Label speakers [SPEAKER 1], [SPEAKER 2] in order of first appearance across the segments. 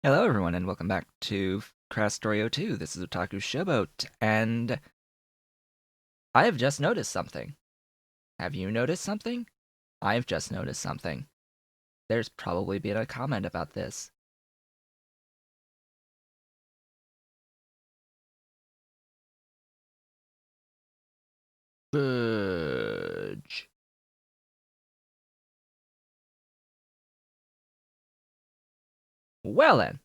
[SPEAKER 1] Hello, everyone, and welcome back to Krastorio 2. This is Otaku Showboat, and I have just noticed something. Have you noticed something? I've just noticed something. There's probably been a comment about this. Fudge. Well then,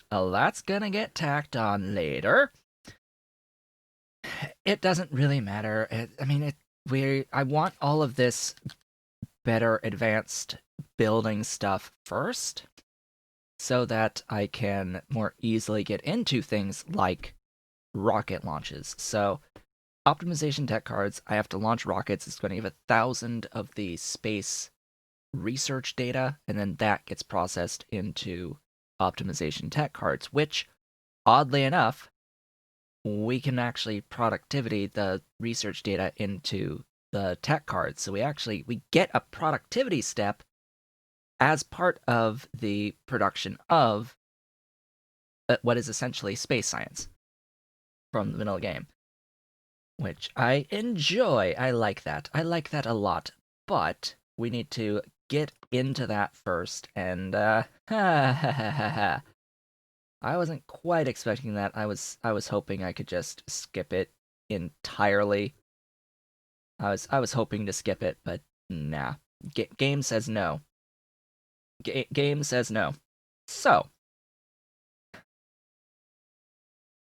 [SPEAKER 1] that's gonna get tacked on later. It doesn't really matter. I want all of this better advanced building stuff first, so that I can more easily get into things like rocket launches. So, optimization tech cards, I have to launch rockets. It's going to give 1,000 of the space research data, and then that gets processed into optimization tech cards, which, oddly enough, we can actually productivity the research data into the tech cards. So we get a productivity step as part of the production of what is essentially space science from the vanilla game, which I enjoy. I like that. I like that a lot. But we need to get into that first, and I wasn't quite expecting that. I was hoping I could just skip it entirely. I was hoping to skip it, but nah. Game says no. Game says no. So,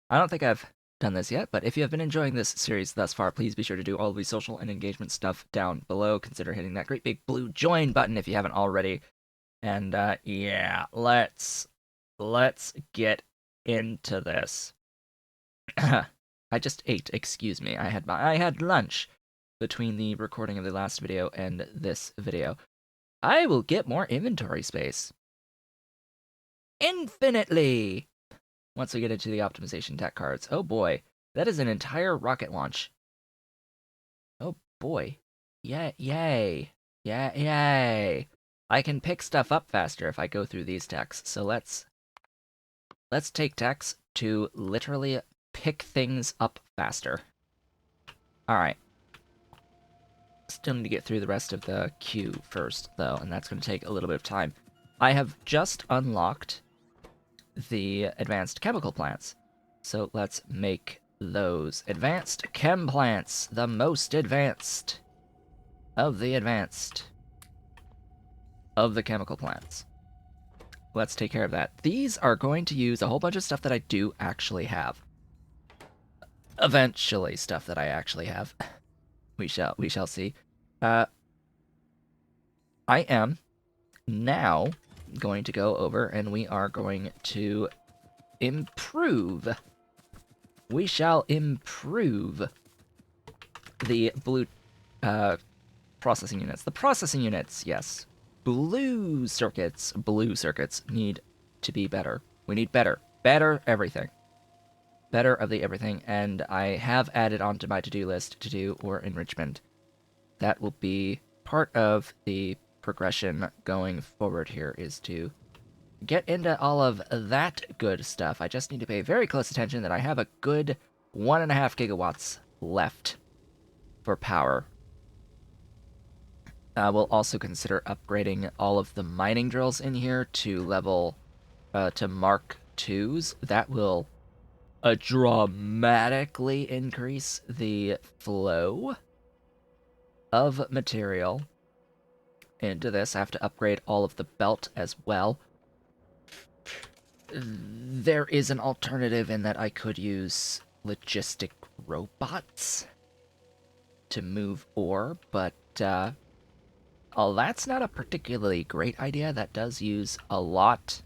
[SPEAKER 1] I don't think I've done this yet, but if you have been enjoying this series thus far, please be sure to do all of the social and engagement stuff down below. Consider hitting that great big blue join button if you haven't already. And yeah, let's get into this. I just ate, excuse me. I had lunch between the recording of the last video and this video. I will get more inventory space. Infinitely! Once we get into the optimization tech cards. Oh boy, that is an entire rocket launch. Oh boy. Yeah, yay. Yeah, yay. I can pick stuff up faster if I go through these techs. So let's take techs to literally pick things up faster. Alright. Still need to get through the rest of the queue first, though, and that's going to take a little bit of time. I have just unlocked the advanced chemical plants. So let's make those advanced chem plants, the most advanced of the advanced of the chemical plants. Let's take care of that. These are going to use a whole bunch of stuff that I do actually have. Eventually, stuff that I actually have. We shall see. I am now going to go over and we are going to improve. We shall improve the blue processing units. The processing units, yes. Blue circuits need to be better. We need better. Better everything. Better of the everything, and I have added onto my to-do list to do ore enrichment. That will be part of the progression going forward here, is to get into all of that good stuff. I just need to pay very close attention that I have a good 1.5 gigawatts left for power. We'll also consider upgrading all of the mining drills in here to level, to Mark 2s. That will dramatically increase the flow of material into this. I have to upgrade all of the belt as well. There is an alternative in that I could use logistic robots to move ore, but that's not a particularly great idea. That does use a lot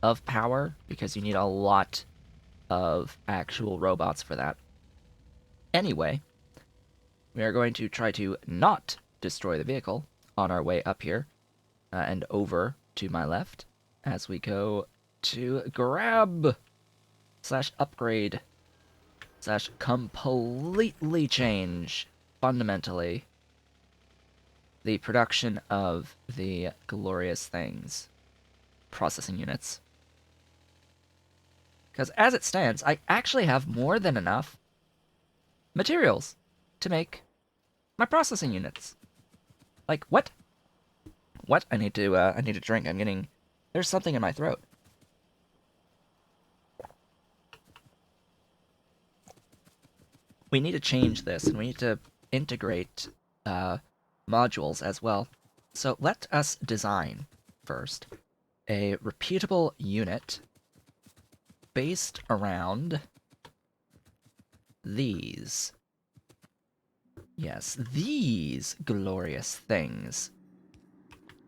[SPEAKER 1] of power because you need a lot of actual robots for that. Anyway, we are going to try to not destroy the vehicle on our way up here and over to my left as we go to grab / upgrade / completely change fundamentally the production of the glorious things processing units. Because as it stands, I actually have more than enough materials to make my processing units. Like, what? What? I need to drink. There's something in my throat. We need to change this, and we need to integrate modules as well. So let us design first a repeatable unit based around these. Yes, these glorious things.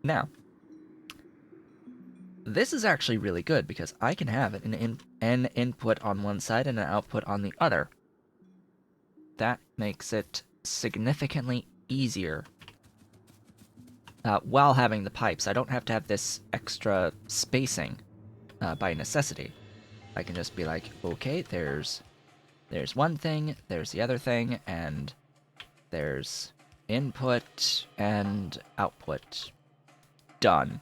[SPEAKER 1] Now, this is actually really good because I can have an input on one side and an output on the other. That makes it significantly easier while having the pipes. I don't have to have this extra spacing by necessity. I can just be like, okay, there's one thing, there's the other thing, and there's input and output. Done.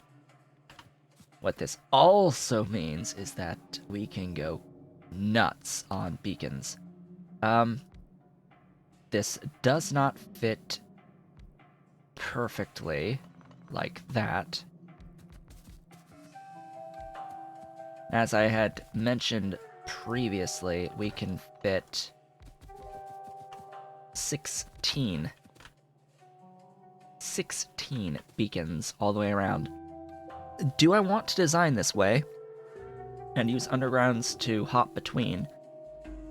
[SPEAKER 1] What this also means is that we can go nuts on beacons. This does not fit perfectly like that. As I had mentioned previously, we can fit 16 beacons all the way around. Do I want to design this way and use undergrounds to hop between?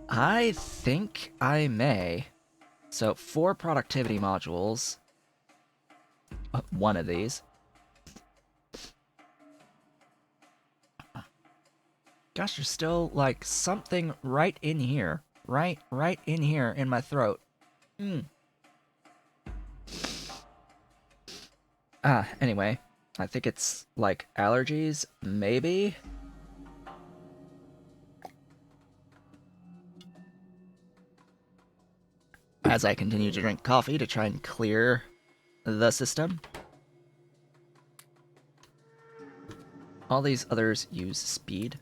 [SPEAKER 1] I think I may. So 4 productivity modules. One of these. Gosh, there's still, like, something right in here. Right in here in my throat. Anyway. I think it's, like, allergies, maybe? As I continue to drink coffee to try and clear the system. All these others use speed.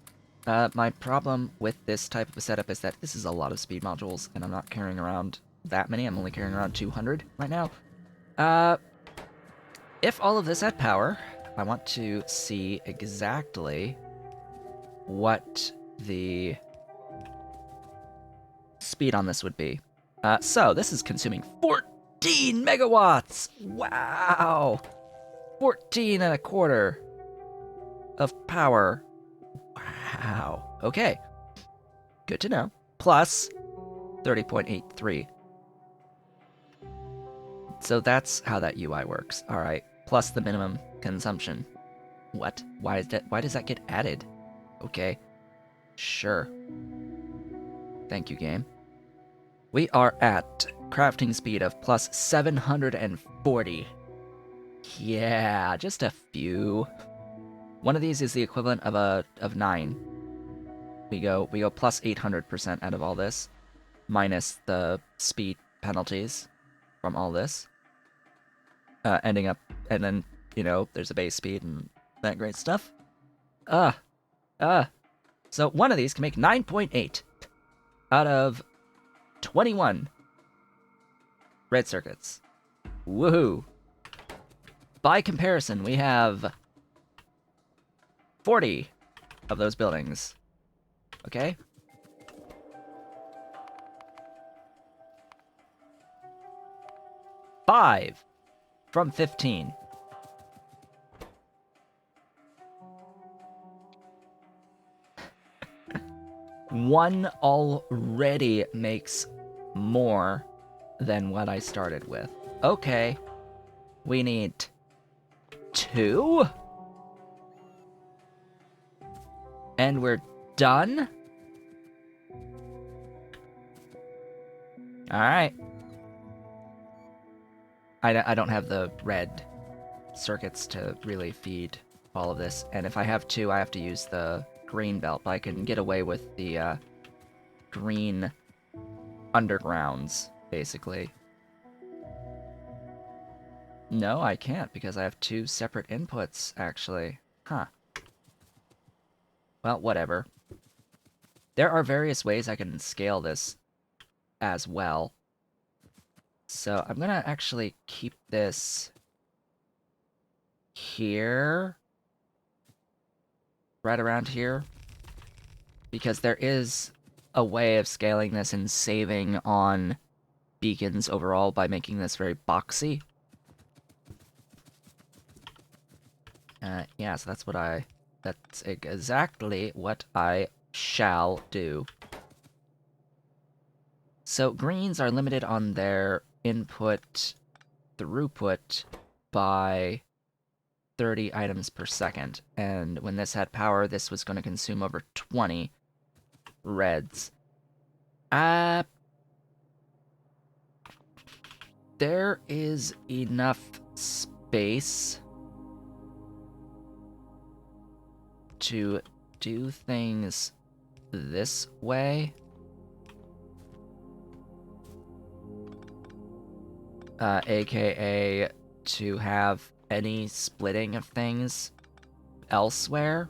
[SPEAKER 1] My problem with this type of a setup is that this is a lot of speed modules, and I'm not carrying around that many. I'm only carrying around 200 right now. If all of this had power, I want to see exactly what the speed on this would be. So this is consuming 14 megawatts! Wow! 14 and a quarter of power. Wow. Okay. Good to know. Plus 30.83. So that's how that UI works. Alright. Plus the minimum consumption. What? Why does that get added? Okay. Sure. Thank you, game. We are at crafting speed of plus 740. Yeah, just a few. One of these is the equivalent of 9. We go plus 800% out of all this, minus the speed penalties from all this. Ending up, and then, you know, there's a base speed and that great stuff. So one of these can make 9.8 out of 21 red circuits. Woohoo! By comparison, we have 40 of those buildings. Okay? Five from 15. One already makes more than what I started with. Okay. We need 2? And we're done? Alright. I don't have the red circuits to really feed all of this. And if I have 2, I have to use the green belt. But I can get away with the green undergrounds, basically. No, I can't, because I have 2 separate inputs, actually. Huh. Well, whatever. There are various ways I can scale this as well. So I'm gonna actually keep this here, right around here, because there is a way of scaling this and saving on beacons overall by making this very boxy. Yeah, so that's exactly what I shall do. So greens are limited on their input throughput by 30 items per second, and when this had power, this was going to consume over 20 reds. There is enough space to do things this way. AKA to have any splitting of things elsewhere.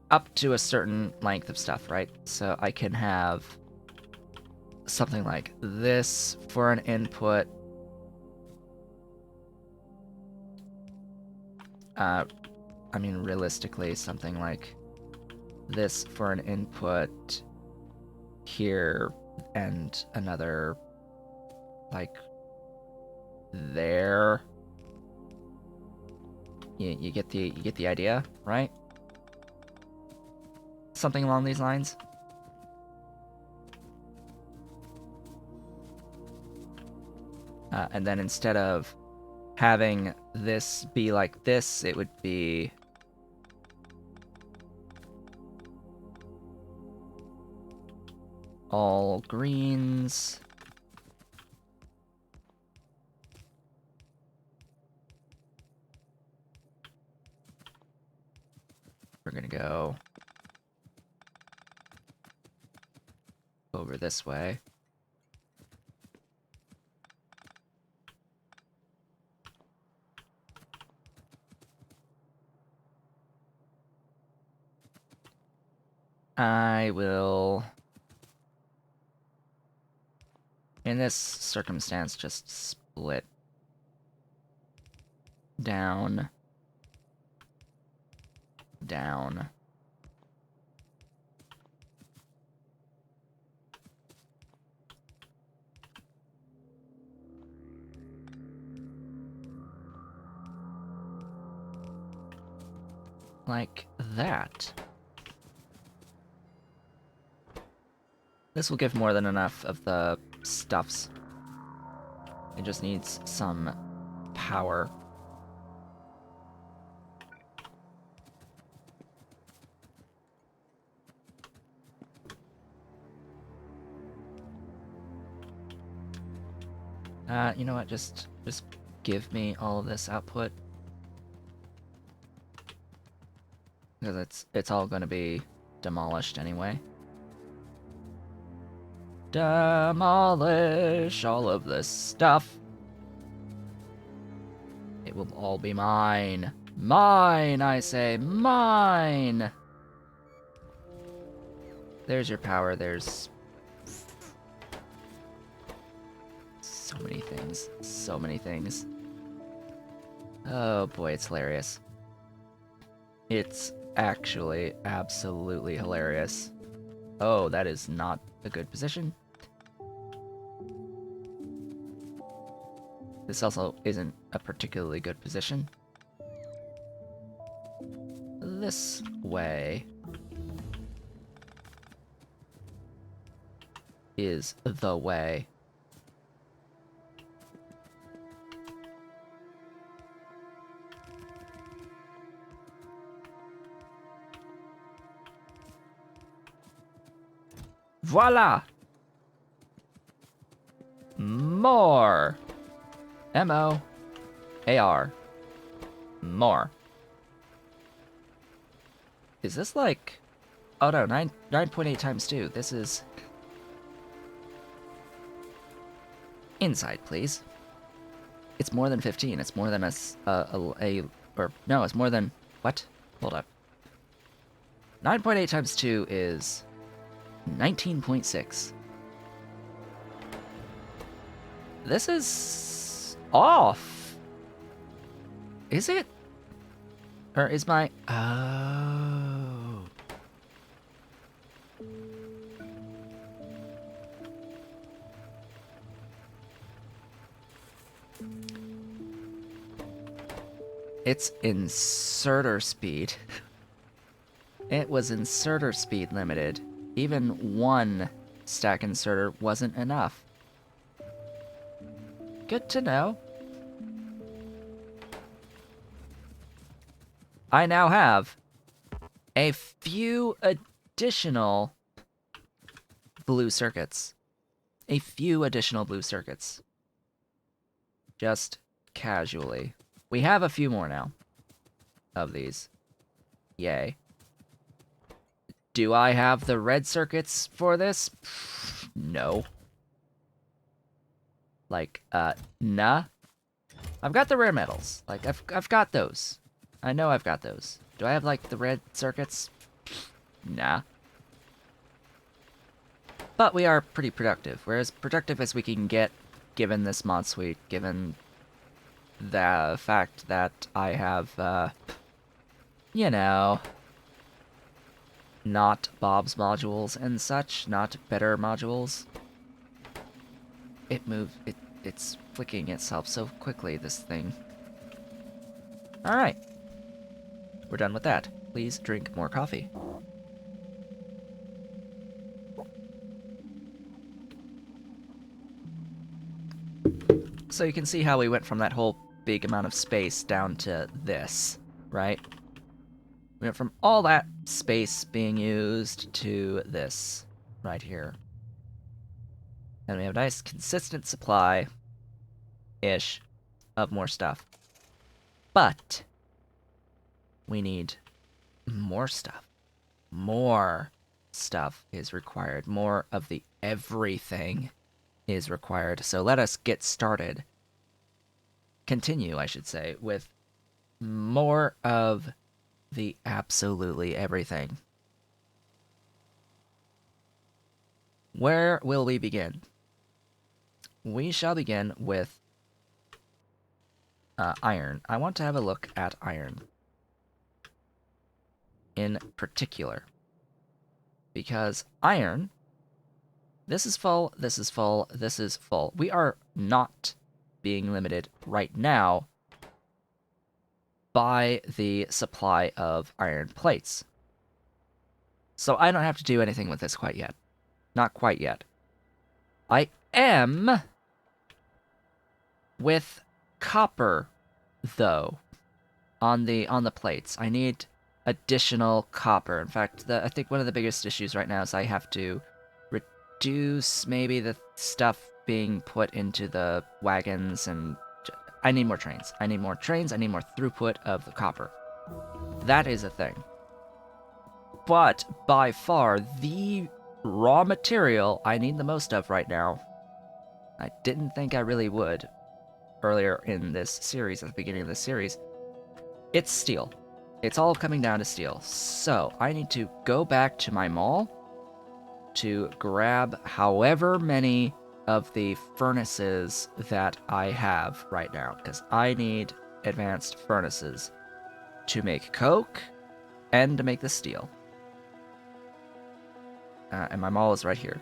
[SPEAKER 1] Up to a certain length of stuff, right? So I can have something like this for an input. I mean, realistically, something like this for an input here, and another, like, there. You get the idea, right? Something along these lines. And then instead of having this be like this, it would be all greens. We're gonna go over this way. I will, in this circumstance, just split down, down. Like that. This will give more than enough of the stuffs. It just needs some power. You know what? Just give me all of this output, because it's all going to be demolished anyway. Demolish all of this stuff. It will all be mine. Mine, I say, mine! There's your power, there's so many things. So many things. Oh boy, it's hilarious. It's actually absolutely hilarious. Oh, that is not a good position. This also isn't a particularly good position. This way is the way. Voila! More! M-O-A-R. More. Is this like... Oh no, 9.8 times 2. This is... Inside, please. It's more than 15. It's more than a Or, no, it's more than... What? Hold up. 9.8 times 2 is 19.6. This is off. Is it? Or is my... Oh. It's inserter speed. It was inserter speed limited. Even one stack inserter wasn't enough. Good to know. I now have a few additional blue circuits. A few additional blue circuits. Just casually. We have a few more now of these. Yay. Do I have the red circuits for this? No. Like, nah. I've got the rare metals. Like, I've got those. I know I've got those. Do I have, like, the red circuits? Nah. But we are pretty productive. We're as productive as we can get, given this mod suite, given the fact that I have, you know, not Bob's modules and such, not better modules. It's flicking itself so quickly, this thing. Alright. We're done with that. Please drink more coffee. So you can see how we went from that whole big amount of space down to this, right? We went from all that space being used to this right here. And we have a nice consistent supply-ish of more stuff. But we need more stuff. More stuff is required. More of the everything is required. So let us get started. Continue, I should say, with more of the absolutely everything. Where will we begin? We shall begin with iron. I want to have a look at iron in particular, because iron, this is full, this is full, this is full. We are not being limited right now by the supply of iron plates. So I don't have to do anything with this quite yet. Not quite yet. I am with copper, though, on the plates. I need additional copper. In fact, I think one of the biggest issues right now is I have to reduce maybe the stuff being put into the wagons, and I need more trains. I need more trains. I need more throughput of the copper. That is a thing. But by far, the raw material I need the most of right now, I didn't think I really would earlier in this series, at the beginning of this series, it's steel. It's all coming down to steel. So I need to go back to my mall to grab however many of the furnaces that I have right now, because I need advanced furnaces to make coke and to make the steel. And my mall is right here.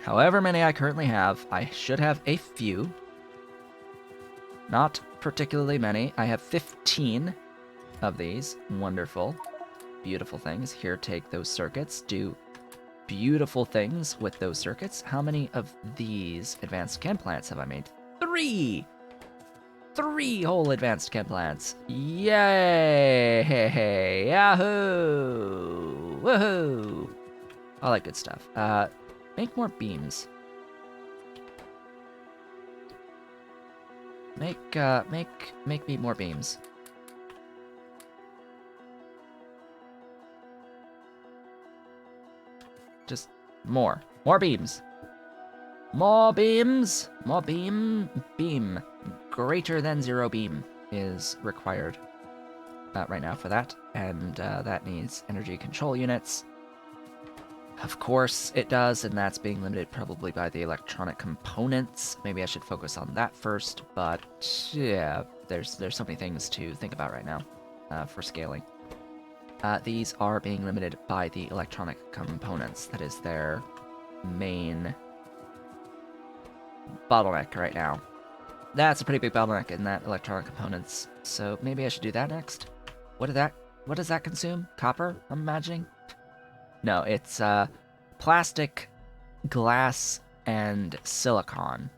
[SPEAKER 1] However many I currently have, I should have a few. Not particularly many. I have 15 of these. Wonderful. Beautiful things. Here, take those circuits. Do beautiful things with those circuits. How many of these advanced chem plants have I made? 3! 3 whole advanced chem plants. Yay! Hey, hey, yahoo! Woohoo! All that good stuff. Make more beams. Make me more beams. Just more beams. More beams. More beam. Greater than 0 beam. is required right now for that, and that needs energy control units. Of course it does, and that's being limited probably by the electronic components. Maybe I should focus on that first, but yeah, there's so many things to think about right now for scaling. These are being limited by the electronic components. That is their main bottleneck right now. That's a pretty big bottleneck in that electronic components, so maybe I should do that next. What does that consume? Copper, I'm imagining? No, it's plastic, glass, and silicon.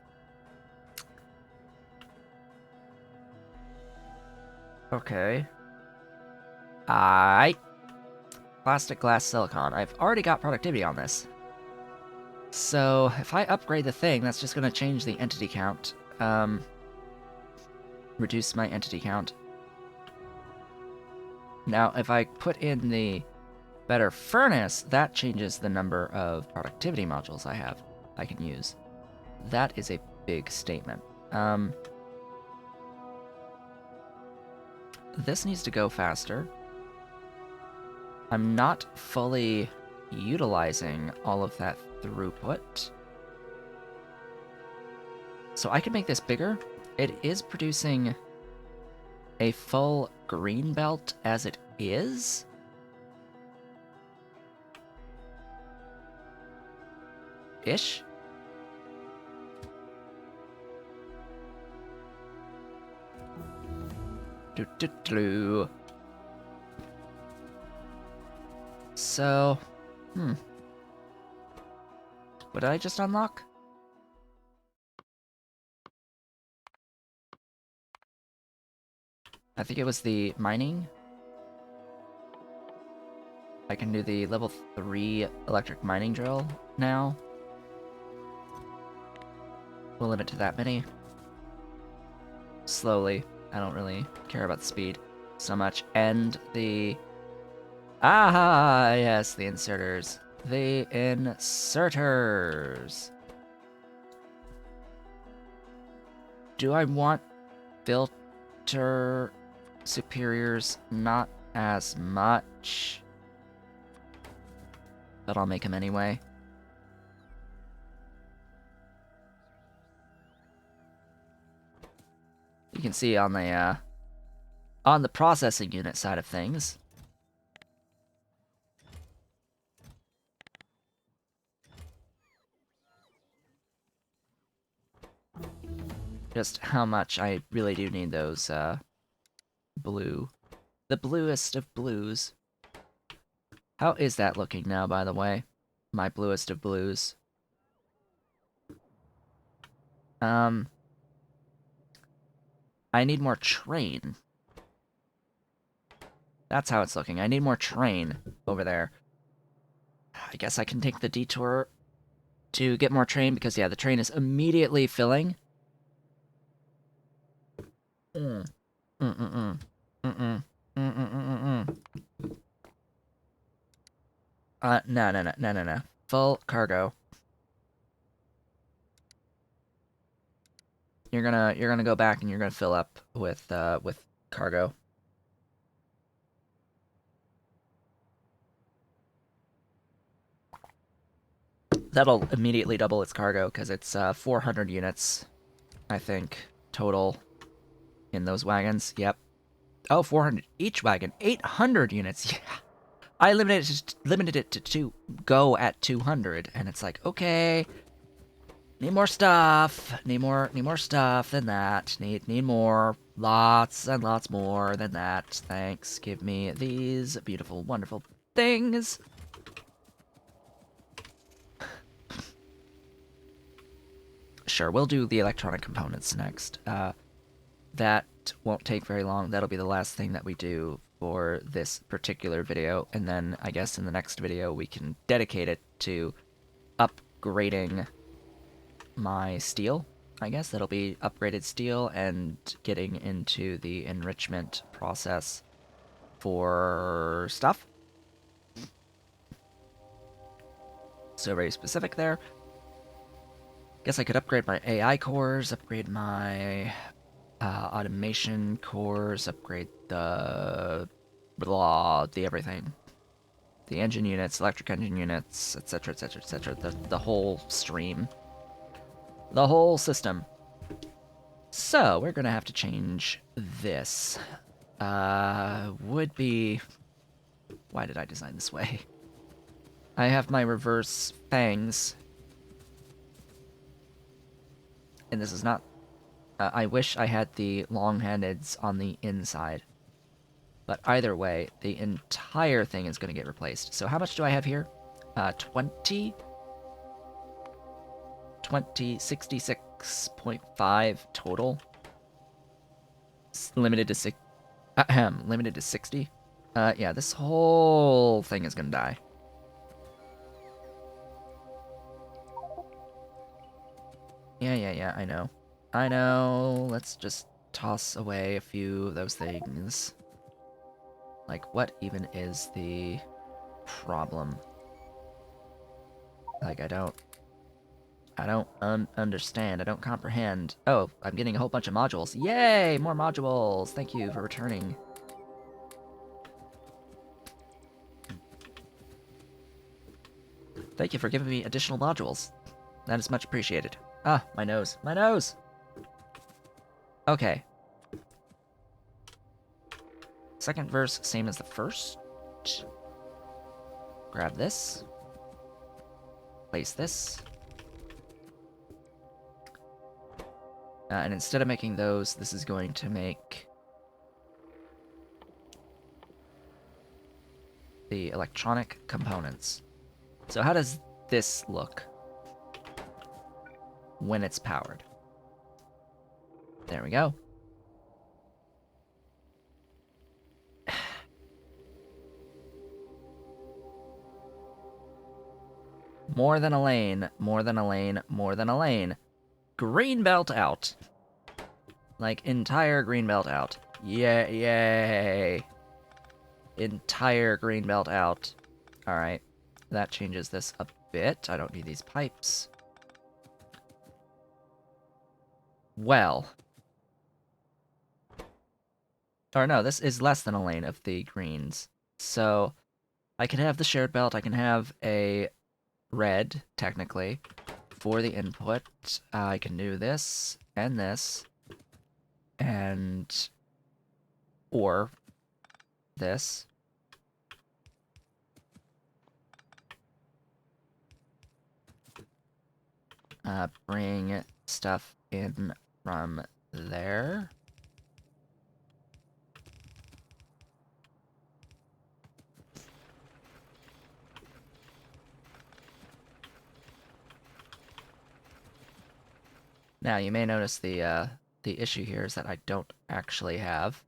[SPEAKER 1] Okay. Plastic, glass, silicon. I've already got productivity on this. So, if I upgrade the thing, that's just going to change the entity count. Reduce my entity count. Now, if I put in the better furnace, that changes the number of productivity modules I can use. That is a big statement. This needs to go faster. I'm not fully utilizing all of that throughput. So I can make this bigger. It is producing a full green belt as it is. Ish. So, what did I just unlock? I think it was the mining. I can do the level 3 electric mining drill now. We'll limit to that many. Slowly. I don't really care about the speed so much. And the... Ah, yes, the inserters. The inserters! Do I want filter superiors? Not as much. But I'll make them anyway. You can see on the processing unit side of things, just how much I really do need those blue, the bluest of blues. How is that looking now, by the way? My bluest of blues. I need more train. That's how it's looking. I need more train over there. I guess I can take the detour to get more train, because, yeah, the train is immediately filling. No. Full cargo. You're gonna go back and you're gonna fill up with cargo. That'll immediately double its cargo, because it's 400 units, I think, total in those wagons. Yep. Oh, 400 each wagon. 800 units. Yeah. I limited it to go at 200, and it's like, okay, need more stuff. Need more stuff than that. Need more. Lots and lots more than that. Thanks. Give me these beautiful, wonderful things. Sure, we'll do the electronic components next. That won't take very long. That'll be the last thing that we do for this particular video, and then I guess in the next video we can dedicate it to upgrading my steel. I guess that'll be upgraded steel and getting into the enrichment process for stuff. So very specific there. Guess I could upgrade my AI cores, upgrade my Automation cores, upgrade the everything. The engine units, electric engine units, etc., etc., etc. The whole stream. The whole system. So, we're gonna have to change this. Would be... Why did I design this way? I have my reverse fangs. And this is not... I wish I had the long-handeds on the inside. But either way, the entire thing is going to get replaced. So how much do I have here? 20? 66.5 total. Limited to limited to 60. Yeah, this whole thing is gonna die. Yeah, I know. I know, let's just toss away a few of those things. Like, what even is the problem? Like, I don't understand. I don't comprehend. Oh, I'm getting a whole bunch of modules. Yay! More modules! Thank you for returning. Thank you for giving me additional modules. That is much appreciated. Ah, my nose. My nose! Okay. Second verse, same as the first. Grab this. Place this. And instead of making those, this is going to make the electronic components. So how does this look when it's powered? There we go. More than a lane, more than a lane, more than a lane. Green belt out. Like, entire green belt out. Yay. Entire green belt out. Alright. That changes this a bit. I don't need these pipes. Well. Or no, this is less than a lane of the greens. So, I can have the shared belt. I can have a red, technically, for the input. I can do this, and or this. Bring stuff in from there. Now, you may notice the issue here is that I don't actually have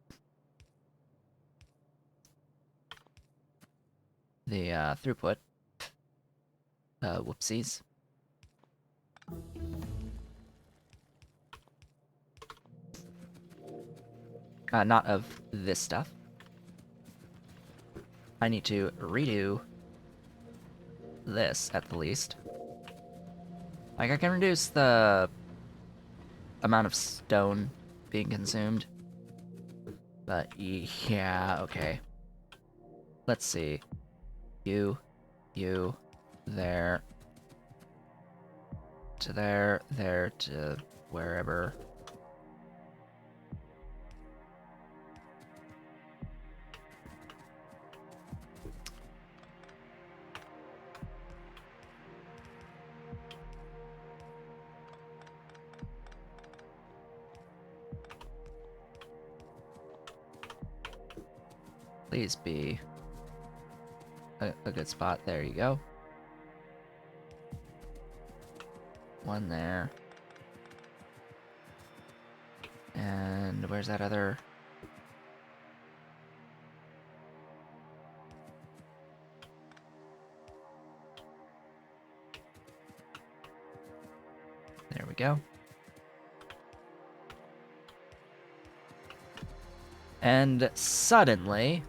[SPEAKER 1] the throughput. Whoopsies. Not of this stuff. I need to redo this, at the least. Like, I can reduce the amount of stone being consumed. But, yeah, okay. Let's see. You, there, to there, to wherever. Please be a good spot. There you go. One there. And where's that other? There we go. And suddenly,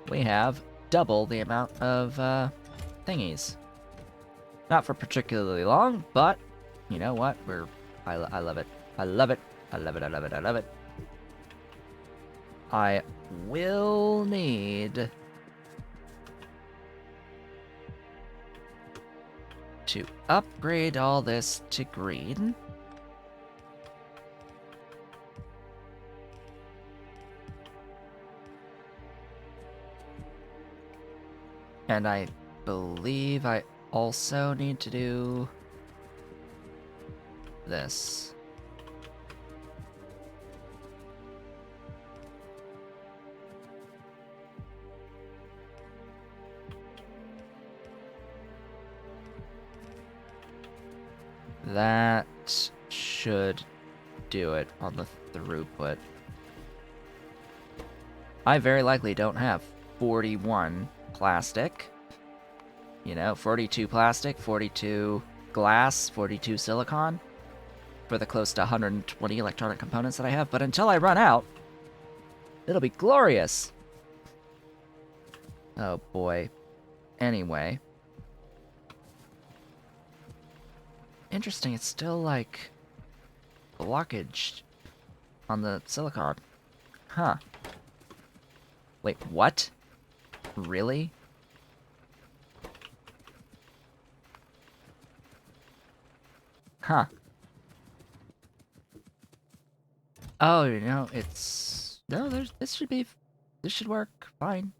[SPEAKER 1] we have double the amount of thingies. Not for particularly long, but you know what? I love it. I love it. I love it. I love it. I love it. I will need to upgrade all this to green. And I believe I also need to do this. That should do it on the throughput. I very likely don't have 41 plastic. You know, 42 plastic, 42 glass, 42 silicon for the close to 120 electronic components that I have. But until I run out, it'll be glorious. Oh boy. Anyway. Interesting, it's still like blockage on the silicon. Huh. Wait, what? Really? Huh. Oh, you know, it's... No, this should be... This should work fine.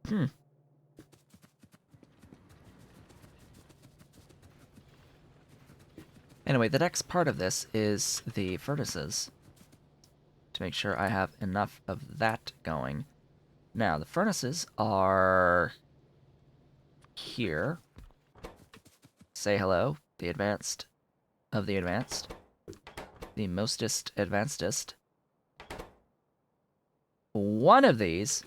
[SPEAKER 1] Hmm. Anyway, the next part of this is the furnaces. To make sure I have enough of that going. Now, the furnaces are... here. Say hello, the advanced of the advanced. The mostest advancedest. One of these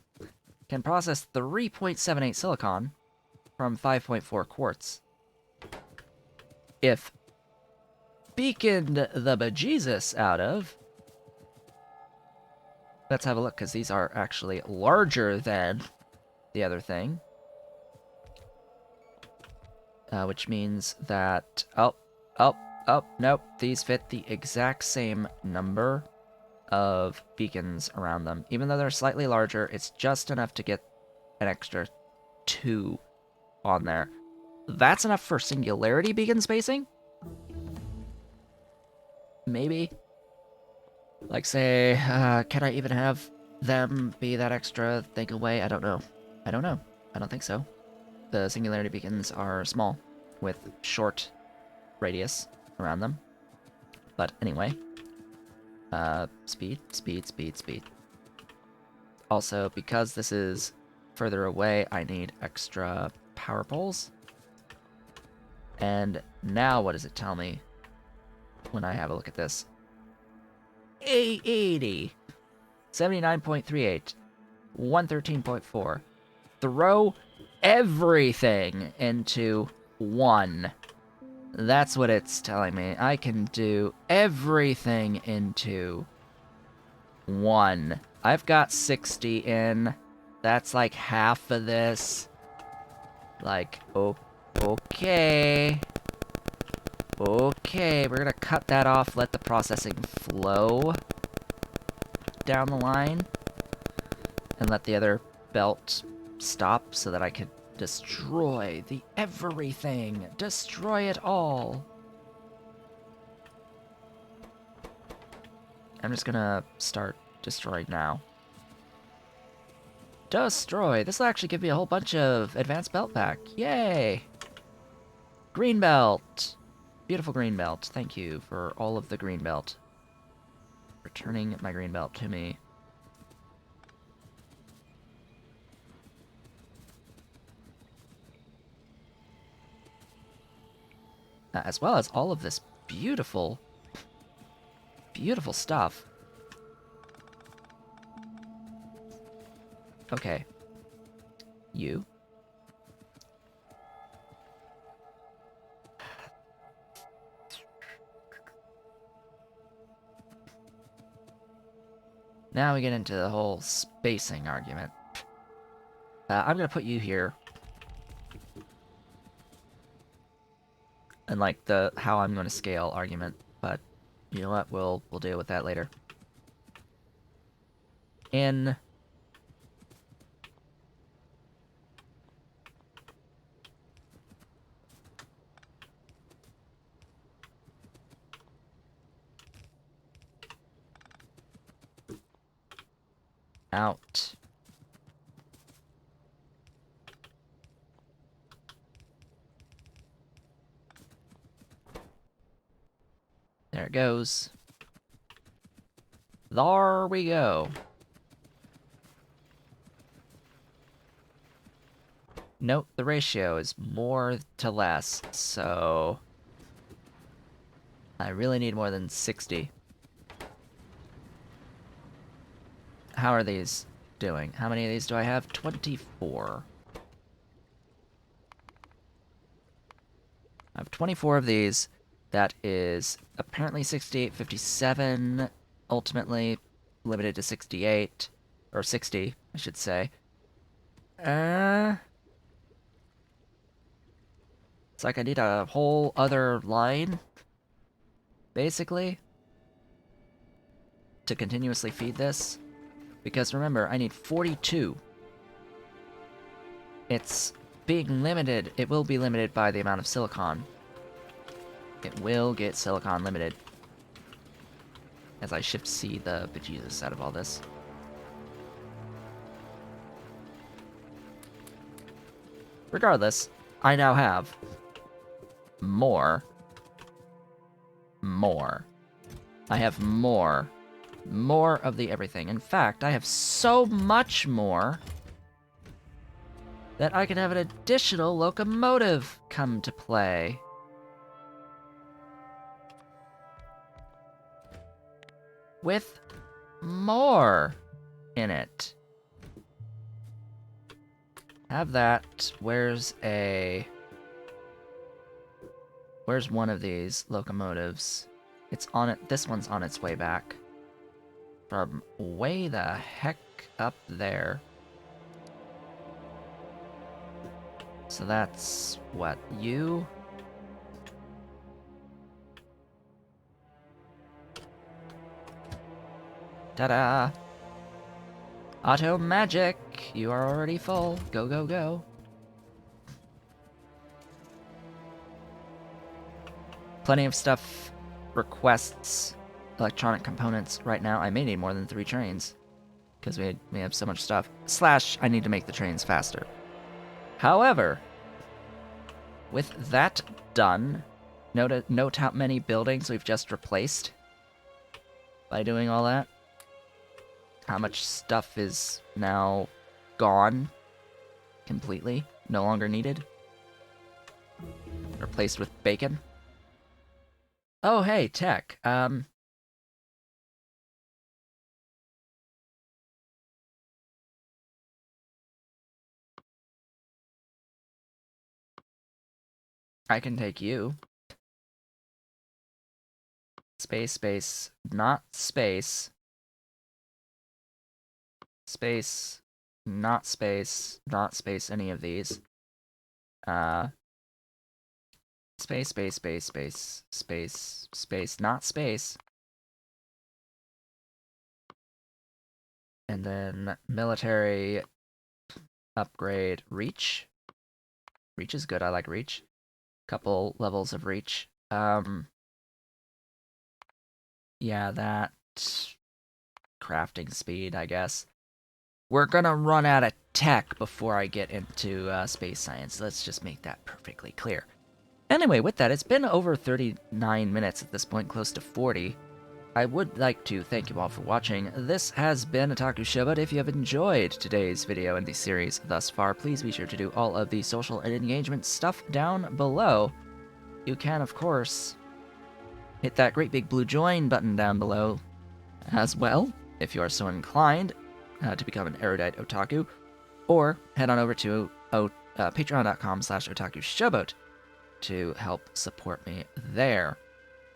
[SPEAKER 1] can process 3.78 silicon from 5.4 quartz. If beaconed the bejesus out of... Let's have a look, because these are actually larger than the other thing. Which means that... nope. These fit the exact same number of beacons around them. Even though they're slightly larger, it's just enough to get an extra 2 on there. That's enough for singularity beacon spacing? Maybe. Like, say, can I even have them be that extra thing away? I don't know. I don't know. I don't think so. The singularity beacons are small, with short radius around them. But anyway. Speed. Also, because this is further away, I need extra power poles. And now what does it tell me when I have a look at this? 880, 79.38, 113.4. Throw everything into 1. That's what it's telling me. I can do everything into 1. I've got 60 in. That's like half of this. Like, okay. Okay, we're gonna cut that off, let the processing flow down the line, and let the other belt stop so that I could destroy the everything. Destroy it all. I'm just gonna start destroying now. Destroy. This will actually give me a whole bunch of advanced belt back. Yay! Green belt. Beautiful green belt. Thank you for all of the green belt. Returning my green belt to me. As well as all of this beautiful, beautiful stuff. Okay. You. Now we get into the whole spacing argument. I'm gonna put you here. And like the how I'm gonna scale argument, but you know what? We'll deal with that later. In. Out. There it goes. There we go. Note the ratio is more to less, so I really need more than 60. How are these doing? How many of these do I have? 24. I have 24 of these. That is apparently 68, 57, ultimately limited to 68, or 60, I should say. It's like I need a whole other line, basically, to continuously feed this. Because remember, I need 42. It's being limited. It will be limited by the amount of silicon. It will get silicon limited. As I shift C the bejesus out of all this. Regardless, I now have more. I have more of the everything. In fact, I have so much more that I can have an additional locomotive come to play. With more in it. Have that. Where's one of these locomotives? It's on it. This one's on its way back. From way the heck up there. So that's what, you? Ta-da! Auto magic! You are already full. Go, go, go. Plenty of stuff requests electronic components right now. I may need more than 3 trains. Because we have so much stuff. / I need to make the trains faster. However, with that done, note how many buildings we've just replaced by doing all that. How much stuff is now gone completely, no longer needed. Replaced with bacon. Oh, hey, tech. I can take you. Space, not space. Space, not space, not space, any of these. Space, not space. And then military upgrade reach. Reach is good, I like reach. Couple levels of reach. Yeah, that crafting speed, I guess. We're gonna run out of tech before I get into space science. Let's just make that perfectly clear. Anyway, with that, it's been over 39 minutes at this point, close to 40. I would like to thank you all for watching. This has been Otaku Showboat. If you have enjoyed today's video and the series thus far, please be sure to do all of the social and engagement stuff down below. You can, of course, hit that great big blue join button down below as well, if you are so inclined to become an erudite otaku, or head on over to patreon.com/otakushowboat to help support me there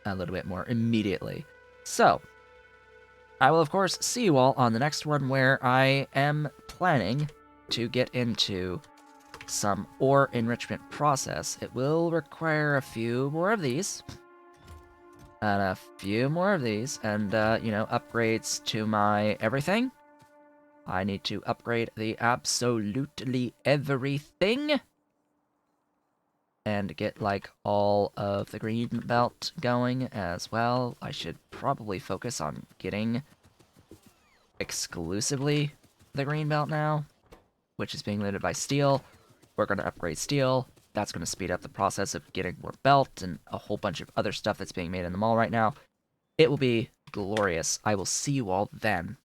[SPEAKER 1] a little bit more immediately. So, I will of course see you all on the next one, where I am planning to get into some ore enrichment process, it will require a few more of these. And a few more of these, and, upgrades to my everything. I need to upgrade the absolutely everything. And get, like, all of the green belt going as well. I should probably focus on getting exclusively the green belt now, which is being limited by steel. We're going to upgrade steel. That's going to speed up the process of getting more belt and a whole bunch of other stuff that's being made in the mall right now. It will be glorious. I will see you all then.